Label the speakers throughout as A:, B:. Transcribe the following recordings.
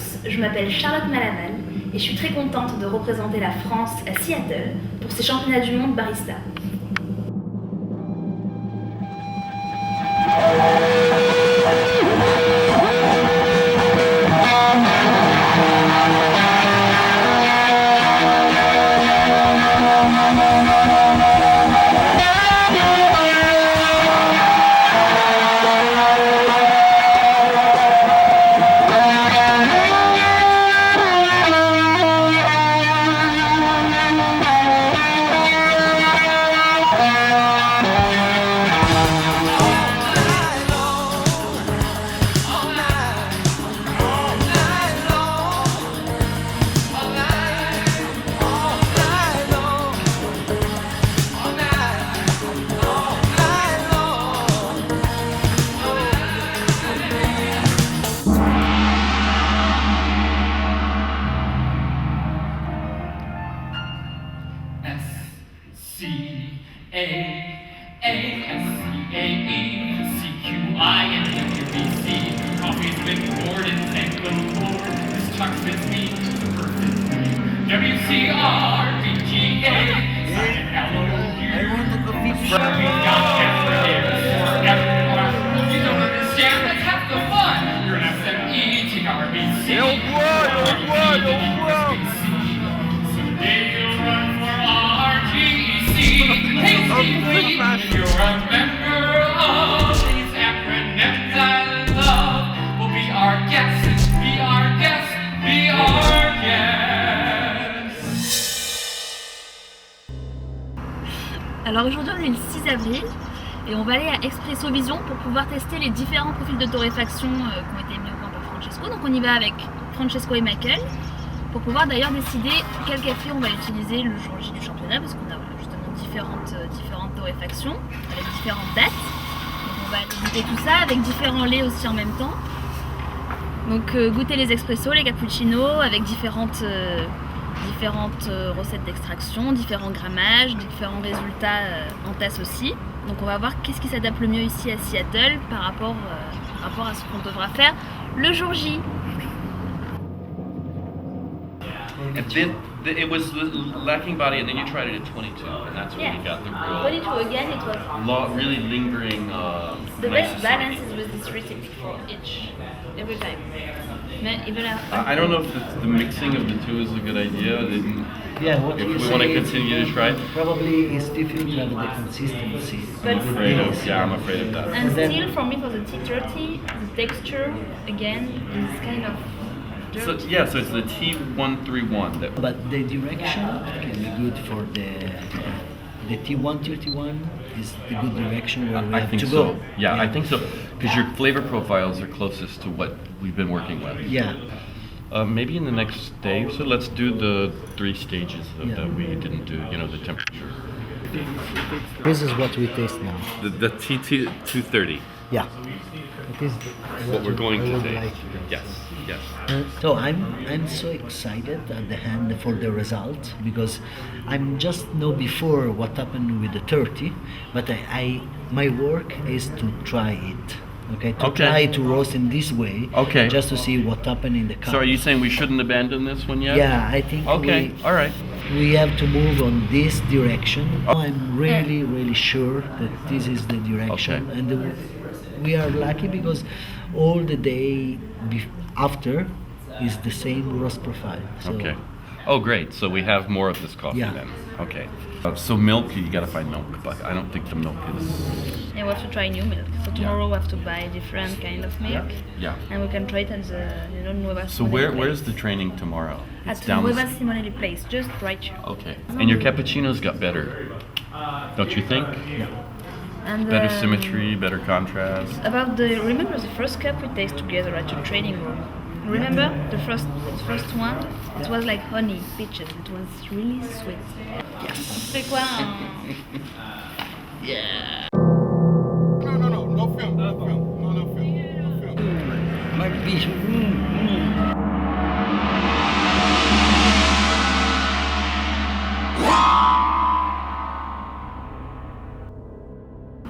A: tous, je m'appelle Charlotte Malamal et je suis très contente de représenter la France à Seattle pour ces championnats du monde barista. Alors aujourd'hui on est le 6 avril et on va aller à Espresso Vision pour pouvoir tester les différents profils de torréfaction qui ont été mis au point par Francesco. Donc on y va avec Francesco et Michael pour pouvoir d'ailleurs décider quel café on va utiliser le jour J du championnat, parce qu'on a justement différentes torréfactions avec différentes dates. Donc on va goûter tout ça avec différents laits aussi en même temps. Donc goûter les expressos, les cappuccinos avec différentes recettes d'extraction, différents grammages, différents résultats en tasse aussi. Donc on va voir qu'est-ce qui s'adapte le mieux ici à Seattle par rapport à ce qu'on devra faire le jour J.
B: And then it was lacking body, and then you tried it at 22, and that's when you got the real
A: 22 again, it was
B: really lingering.
A: the best balance is with this recipe for each, every time.
B: I don't know if the mixing of the two is a good idea.
C: Yeah, what
B: If
C: you
B: we want to
C: say
B: continue to try it,
C: probably is difficult to have the consistency.
A: But
B: I'm afraid of that.
A: And
C: then-
A: still, for me, for the T30, the texture again is kind of
B: So
A: dirt.
B: yeah, so it's the T131 that.
C: But the direction can be good for the T131 is the good direction where we
B: I
C: have
B: think
C: to
B: so.
C: go.
B: Yeah, I think so, because your flavor profiles are closest to what we've been working with.
C: Yeah.
B: Maybe in the next day or so, let's do the 3 stages
C: Yeah.
B: that we didn't do. You know, the temperature.
C: This is what we taste now.
B: The T230.
C: Yeah. It is
B: What we're going
C: I
B: to
C: would
B: taste.
C: like to taste.
B: Yes, yes.
C: So I'm so excited at the end for the result, because I'm just know before what happened with the 30, but my work is to try it. Okay, to
B: Okay.
C: try to roast in this way.
B: Okay.
C: Just to see what happened in the cup.
B: So are you saying we shouldn't abandon this one yet?
C: Yeah, I think
B: Okay, all right.
C: we have to move on this direction.
B: Oh.
C: I'm really sure that this is the direction,
B: Okay.
C: and we are lucky because all the day after is the same roast profile. So
B: Okay. Oh, great. So we have more of this coffee
C: Yeah.
B: then. Okay. So milk, you gotta find milk, but I don't think the milk is.
A: And we have to try new milk. So tomorrow we have to buy different kind of milk.
B: Yeah.
A: And we can try it at the Nueva
B: So
A: Simonelli
B: where's
A: place.
B: the training tomorrow?
A: At
B: down the
A: Nueva Simonelli place, just right here.
B: Okay. And your cappuccinos got better, don't you think?
A: And,
B: Better symmetry, better contrast.
A: Remember the first cup we tasted together at your training room? Remember the first one? It was like honey, peaches. It was really sweet.
C: yes.
A: C'est quoi un...
D: No film. No film.
C: Might be.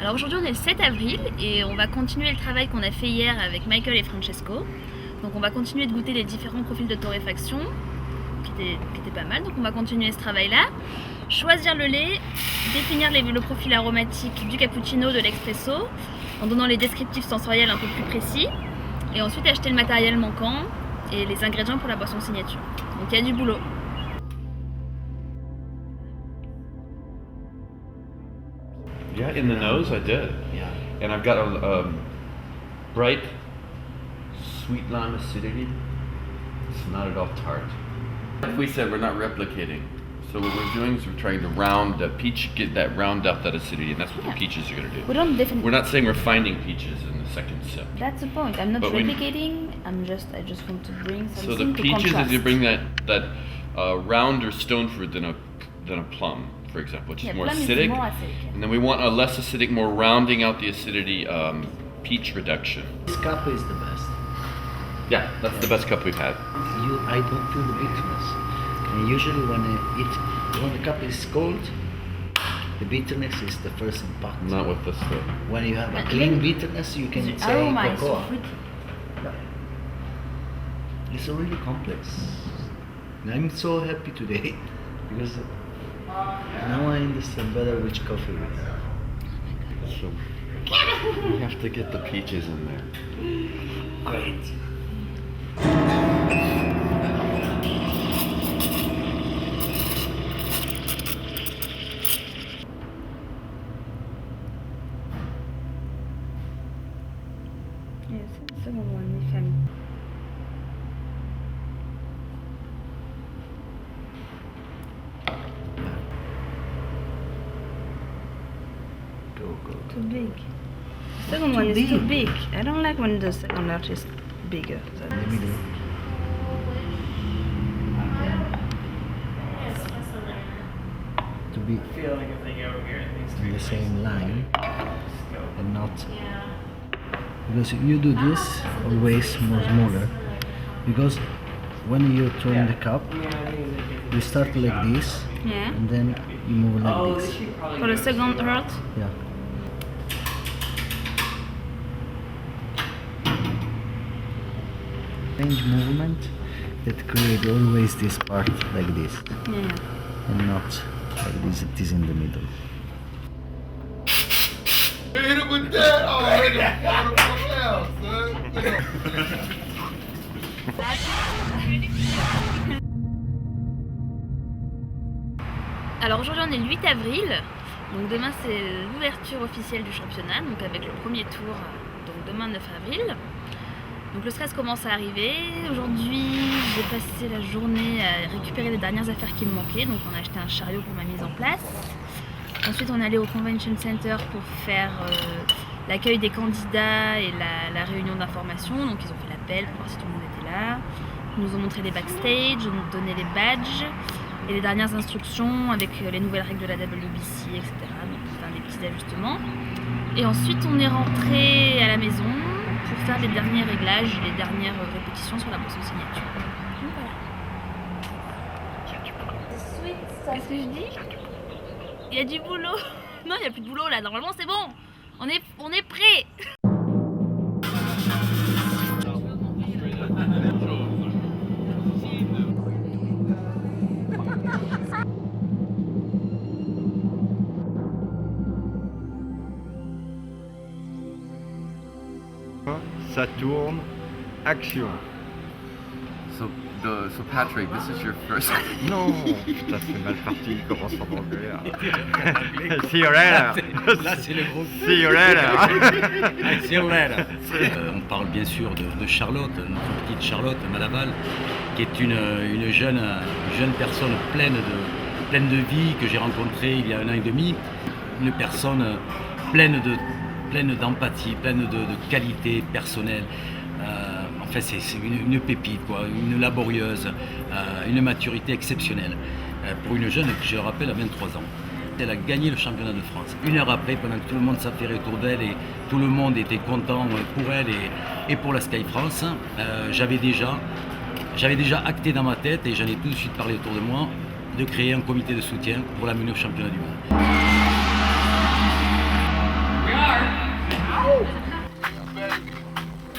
A: Alors aujourd'hui on est le 7 avril et on va continuer le travail qu'on a fait hier avec Michael et Francesco. Donc on va continuer de goûter les différents profils de torréfaction, qui étaient pas mal, donc on va continuer ce travail-là. Choisir le lait, définir le profil aromatique du cappuccino, de l'expresso, en donnant les descriptifs sensoriels un peu plus précis, et ensuite acheter le matériel manquant et les ingrédients pour la boisson signature. Donc il y a du boulot.
B: Yeah, in the nose, I did.
C: Yeah.
B: And I've got a bright, sweet lime acidity. It's not at all tart. Like we said, we're not replicating. So what we're doing is we're trying to round the peach, round up that acidity, and that's what the peaches are going to do.
A: We don't definitely.
B: We're not saying we're finding peaches in the second sip.
A: That's the point. I'm not
B: But we-
A: replicating. I just want to bring
B: So
A: something
B: the
A: to
B: peaches
A: contrast.
B: is you bring that rounder stone fruit than a plum, for example, which
A: Yeah,
B: is more
A: plum is
B: acidic.
A: more acidic.
B: And then we want a less acidic, more rounding out the acidity peach reduction.
C: This cup is the best.
B: Yeah, that's the best cup we've had.
C: I don't feel the bitterness. And usually when the cup is cold, the bitterness is the first impact.
B: Not with this though.
C: When you have a
A: But
C: clean
A: then
C: bitterness, you can
A: The
C: say
A: aroma is so
C: cocoa.
A: fruity.
C: It's really complex. And I'm so happy today because now I understand better which coffee we have.
B: So we have to get the peaches in there.
C: Great.
A: Yes, the second one, if I'm.
C: Go.
A: Too big. The second one is too big. I don't like when the second batch is bigger.
C: In the middle. To be in the same line and not because you do this always more smaller because when you turn the cup you start like this
A: Yeah.
C: and then you move like this.
A: For the second heart,
C: Yeah. Strange movement that create always this part like this
A: yeah.
C: and not like this. It is in the middle.
D: Hit it with that. Oh, hit it with that, son.
A: Alors aujourd'hui on est le 8 avril, donc demain c'est l'ouverture officielle du championnat, donc avec le premier tour, donc demain 9 avril. Donc le stress commence à arriver. Aujourd'hui j'ai passé la journée à récupérer les dernières affaires qui me manquaient, donc on a acheté un chariot pour ma mise en place. Ensuite on est allé au Convention Center pour faire l'accueil des candidats et la réunion d'information, donc ils ont fait l'appel pour voir si tout le monde était là. Ils nous ont montré les backstage, ils nous ont donné les badges et les dernières instructions avec les nouvelles règles de la WBC, etc. Donc pour faire des petits ajustements. Et ensuite on est rentré à la maison pour faire les derniers réglages, les dernières répétitions sur la boisson signature. Donc voilà. Qu'est-ce que je dis? Il y a du boulot. Non, il n'y a plus de boulot là. Normalement c'est bon. On est prêt.
E: Ça tourne, action.
B: So Patrick, this is your first.
E: Non, putain, c'est mal parti, il commence en anglais. See you later.
F: Là, c'est le gros.
E: See you later.
F: See you later. On parle bien sûr de Charlotte, notre petite Charlotte Malaval, qui est une jeune personne pleine de vie que j'ai rencontrée il y a 1 an et demi. Une personne pleine d'empathie, pleine de qualités personnelles. En fait, c'est une pépite, quoi, une laborieuse, une maturité exceptionnelle. Pour une jeune qui, je le rappelle, a 23 ans. Elle a gagné le championnat de France. 1 heure après, pendant que tout le monde s'affairait autour d'elle et tout le monde était content pour elle et pour la Sky France, j'avais déjà acté dans ma tête, et j'en ai tout de suite parlé autour de moi, de créer un comité de soutien pour l'amener au championnat du monde.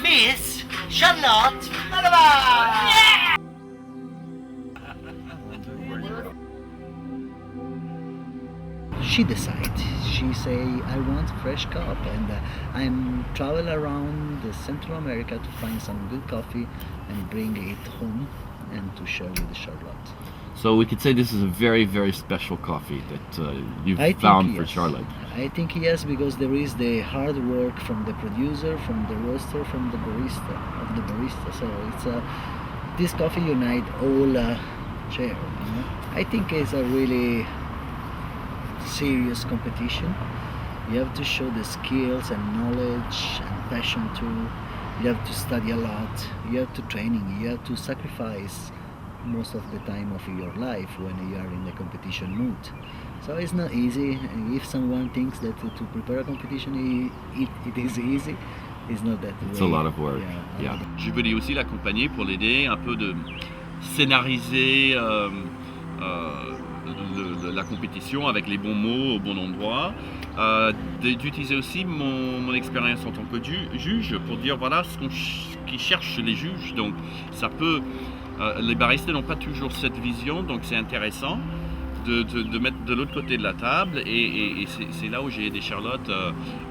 G: Miss,
C: Charlotte Malabar! She decides. She say, I want fresh cup, and I'm travel around Central America to find some good coffee and bring it home and to share with Charlotte.
B: So we could say this is a very, very special coffee that you've
C: I think
B: found for
C: yes.
B: Charlotte.
C: I think yes, because there is the hard work from the producer, from the roaster, from the barista. So it's this coffee unite all share. You know? I think it's a really serious competition. You have to show the skills and knowledge and passion too. You have to study a lot. You have to training. You have to sacrifice most of the time of your life when you are in the competition mood. So it's not easy. If someone thinks that to prepare a competition it is easy, it's not that way.
B: It's a lot of work.
C: Yeah.
B: Je voulais aussi l'accompagner pour l'aider un peu de scénariser la compétition avec les bons mots au bon endroit, d'utiliser aussi mon expérience en tant que juge pour dire voilà ce qu'ils cherchent les juges. Donc ça peut les baristas n'ont pas toujours cette vision, donc c'est intéressant de mettre de l'autre côté de la table et c'est là où j'ai aidé Charlotte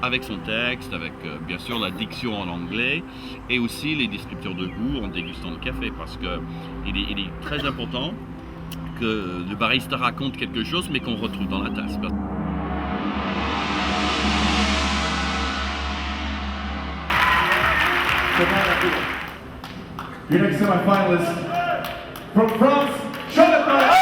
B: avec son texte, avec bien sûr la diction en anglais et aussi les descripteurs de goût en dégustant le café parce que il est très important que le barista raconte quelque chose mais qu'on retrouve dans la tasse.
G: Your next semi-finalist from France, Charlotte Malabar.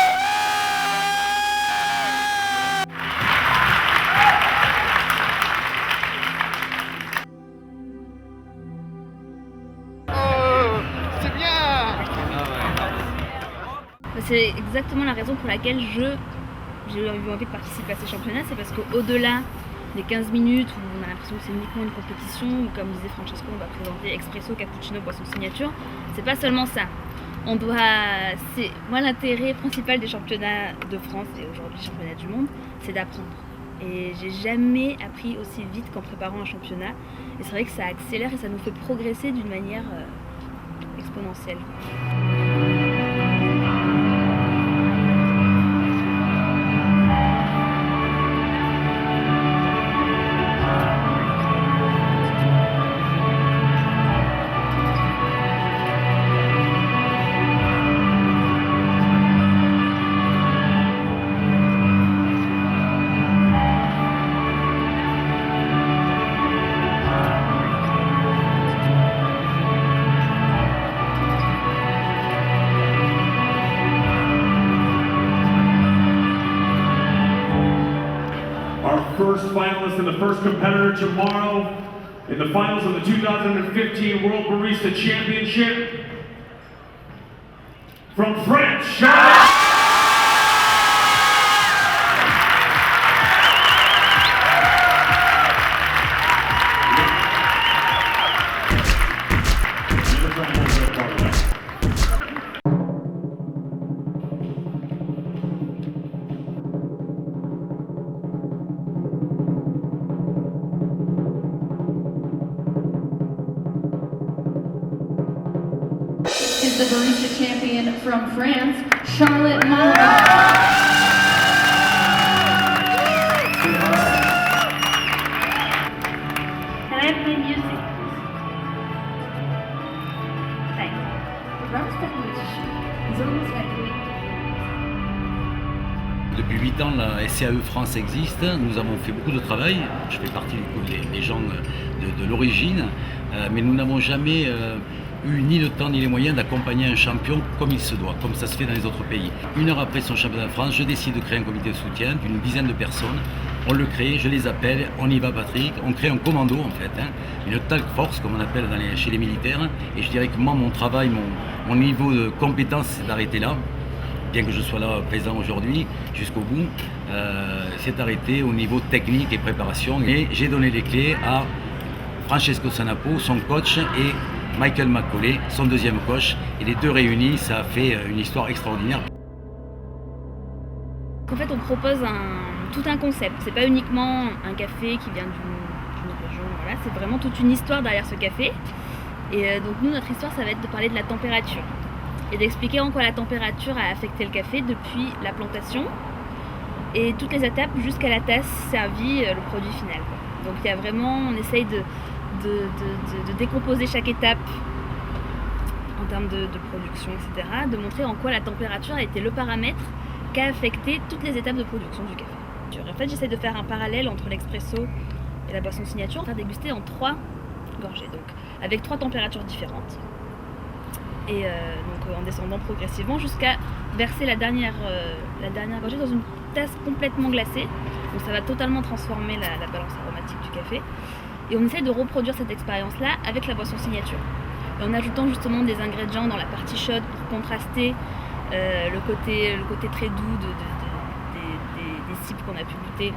A: C'est exactement la raison pour laquelle j'ai eu envie de participer à ces championnats, c'est parce qu'au-delà des 15 minutes où on a l'impression que c'est uniquement une compétition, où comme disait Francesco, on va présenter expresso, cappuccino, boisson signature, c'est pas seulement ça. Moi l'intérêt principal des championnats de France et aujourd'hui championnats du monde, c'est d'apprendre. Et j'ai jamais appris aussi vite qu'en préparant un championnat. Et c'est vrai que ça accélère et ça nous fait progresser d'une manière exponentielle.
G: First finalist and the first competitor tomorrow in the finals of the 2015 World Barista Championship from France, Charlotte.
H: Is the barista champion from France, Charlotte Malabar.
A: Can I play music? Thanks.
H: The barista competition is almost like
F: Depuis 8 ans, la SCAE France existe. Nous avons fait beaucoup de travail. Je fais partie des gens de l'origine, mais nous n'avons jamais eu ni le temps ni les moyens d'accompagner un champion comme il se doit, comme ça se fait dans les autres pays. 1 heure après son championnat de France, je décide de créer un comité de soutien d'une dizaine de personnes. On le crée, je les appelle, on y va Patrick, on crée un commando en fait, une task force comme on appelle chez les militaires. Et je dirais que moi, mon travail, mon niveau de compétence, c'est d'arrêter là. Bien que je sois là présent aujourd'hui, jusqu'au bout, c'est arrêté au niveau technique et préparation. Et j'ai donné les clés à Francesco Sanapo, son coach, et Michael Macaulay, son deuxième coach. Et les deux réunis, ça a fait une histoire extraordinaire.
A: En fait, on propose tout un concept. C'est pas uniquement un café qui vient d'une région, voilà. C'est vraiment toute une histoire derrière ce café. Et donc nous, notre histoire, ça va être de parler de la température et d'expliquer en quoi la température a affecté le café depuis la plantation et toutes les étapes jusqu'à la tasse servie, le produit final. Donc il y a vraiment, on essaye de décomposer chaque étape en termes de production, etc., de montrer en quoi la température a été le paramètre qui a affecté toutes les étapes de production du café. En fait, j'essaie de faire un parallèle entre l'expresso et la boisson signature, faire déguster en 3 gorgées, donc avec 3 températures différentes. Et donc en descendant progressivement jusqu'à verser la dernière gorgée dans une tasse complètement glacée. Donc ça va totalement transformer la balance aromatique du café. Et on essaie de reproduire cette expérience-là avec la boisson signature. Et en ajoutant justement des ingrédients dans la partie chaude pour contraster le côté très doux des cipes qu'on a pu goûter,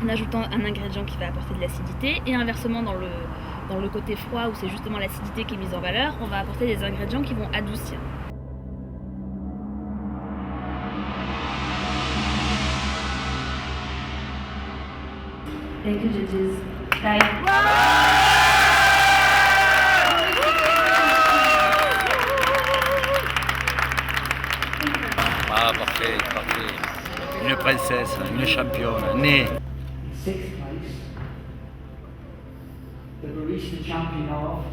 A: en ajoutant un ingrédient qui va apporter de l'acidité, et inversement dans le côté froid où c'est justement l'acidité qui est mise en valeur, on va apporter des ingrédients qui vont adoucir.
H: Thank you, judges. Bye.
F: Ah, parfait, parfait. Une princesse, une championne, née.
I: Sixth place, the barista champion of